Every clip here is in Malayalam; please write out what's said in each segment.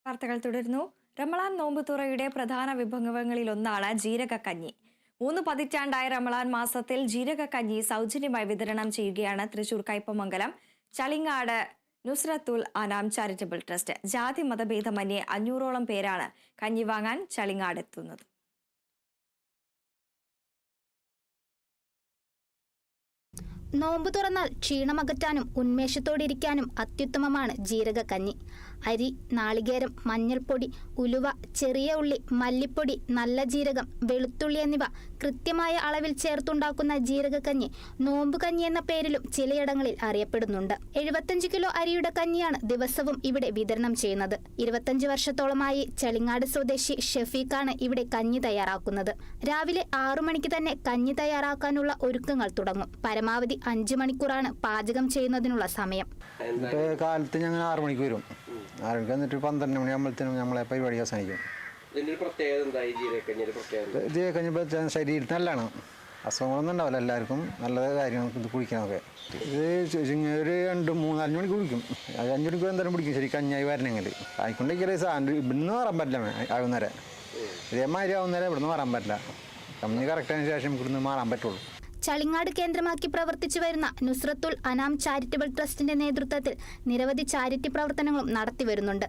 വാർത്തകൾ തുടരുന്നു. റമളാൻ നോമ്പുതുറയുടെ പ്രധാന വിഭവങ്ങളിലൊന്നാണ് ജീരകക്കഞ്ഞി. 3 പതിറ്റാണ്ടായ റമളാൻ മാസത്തിൽ ജീരകക്കഞ്ഞി സൗജന്യമായി വിതരണം ചെയ്യുകയാണ് തൃശൂർ കയ്പമംഗലം ചളിങ്ങാട് നുസ്രത്തുൽ അനാം ചാരിറ്റബിൾ ട്രസ്റ്റ്. ജാതി മതഭേദമന്യേ 500ഓളം പേരാണ് കഞ്ഞി വാങ്ങാൻ ചളിങ്ങാടെത്തുന്നത്. നോമ്പ് തുറന്നാൽ ക്ഷീണമകറ്റാനും ഉന്മേഷത്തോടിരിക്കാനും അത്യുത്തമമാണ് ജീരകക്കഞ്ഞി. അരി, നാളികേരം, മഞ്ഞൾപ്പൊടി, ഉലുവ, ചെറിയ ഉള്ളി, മല്ലിപ്പൊടി, നല്ല ജീരകം, വെളുത്തുള്ളി എന്നിവ കൃത്യമായ അളവിൽ ചേർത്തുണ്ടാക്കുന്ന ജീരകക്കഞ്ഞി നോമ്പുകഞ്ഞി എന്ന പേരിലും ചിലയിടങ്ങളിൽ അറിയപ്പെടുന്നുണ്ട്. 75 കിലോ അരിയുടെ കഞ്ഞിയാണ് ദിവസവും ഇവിടെ വിതരണം ചെയ്യുന്നത്. 25 വർഷത്തോളമായി ചളിങ്ങാട് സ്വദേശി ഷെഫീഖാണ് ഇവിടെ കഞ്ഞി തയ്യാറാക്കുന്നത്. രാവിലെ 6 മണിക്ക് തന്നെ കഞ്ഞി തയ്യാറാക്കാനുള്ള ഒരുക്കങ്ങൾ തുടങ്ങും. പരമാവധി 5 മണിക്കൂറാണ് പാചകം ചെയ്യുന്നതിനുള്ള സമയം. കാലത്ത് ഞങ്ങൾ 6 മണിക്ക് വരും. 6 മണിക്ക് എന്നിട്ട് 12 മണിയാകുമ്പോഴത്തേനും നമ്മളെ പരിപാടി അവസാനിക്കും. ജീരകക്കഞ്ഞി ശരീരത്തിന് നല്ലതാണ്. അസുഖങ്ങളൊന്നും ഉണ്ടാവില്ല. എല്ലാവർക്കും നല്ല കാര്യങ്ങൾ ഇത് കുടിക്കാനൊക്കെ. ഇത് ഒരു 2-3-4 മണിക്ക് കുടിക്കും. 5 മണിക്കൂർ എന്തായാലും പിടിക്കും. ശരി കഞ്ഞായി വരണമെങ്കിൽ ആയിക്കൊണ്ടേക്കല്ലേ സാധനം ഇവിടുന്ന് മാറാൻ പറ്റില്ല. ആകുന്നേരം ഇതേമാതിരി ആവുന്നേരം ഇവിടുന്ന് മാറാൻ പറ്റില്ല. കഞ്ഞി കറക്റ്റായതിനു ശേഷം ഇവിടുന്ന് മാറാൻ പറ്റുള്ളൂ. ചളിങ്ങാട് കേന്ദ്രമാക്കി പ്രവർത്തിച്ചു വരുന്ന നുസ്രത്തുൽ അനാം ചാരിറ്റബിൾ ട്രസ്റ്റിന്റെ നേതൃത്വത്തിൽ നിരവധി ചാരിറ്റി പ്രവർത്തനങ്ങളും നടത്തിവരുന്നുണ്ട്.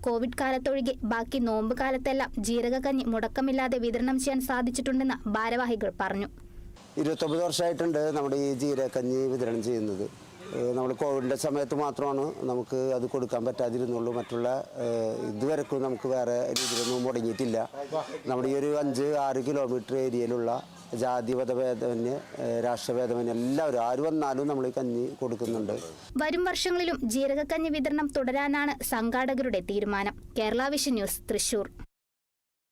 കോവിഡ് കാലത്തൊഴികെ ബാക്കി നോമ്പ് കാലത്തെല്ലാം ജീരകക്കഞ്ഞി മുടക്കമില്ലാതെ വിതരണം ചെയ്യാൻ സാധിച്ചിട്ടുണ്ടെന്ന് ഭാരവാഹികൾ പറഞ്ഞു. 29 വർഷമായിട്ടുണ്ട് നമ്മുടെ ഈ ജീരകക്കഞ്ഞി വിതരണം ചെയ്യുന്നത്. നമ്മൾ കോവിഡിൻ്റെ സമയത്ത് മാത്രമാണ് നമുക്ക് അത് കൊടുക്കാൻ പറ്റാതിരുന്നുള്ളൂ. മറ്റുള്ള ഇതുവരെക്കും നമുക്ക് വേറെ രീതിയിലൊന്നും മുടങ്ങിയിട്ടില്ല. നമ്മുടെ ഈ ഒരു 5-6 കിലോമീറ്റർ ഏരിയയിലുള്ള ജാതി മതഭേദമന്യേ രാഷ്ട്രഭേദമന്യേ എല്ലാവരും ആര് വന്നാലും നമ്മൾ ഈ കഞ്ഞി കൊടുക്കുന്നുണ്ട്. വരും വർഷങ്ങളിലും ജീരകക്കഞ്ഞി വിതരണം തുടരാനാണ് സംഘാടകരുടെ തീരുമാനം. Kerala vision news, Thrissur.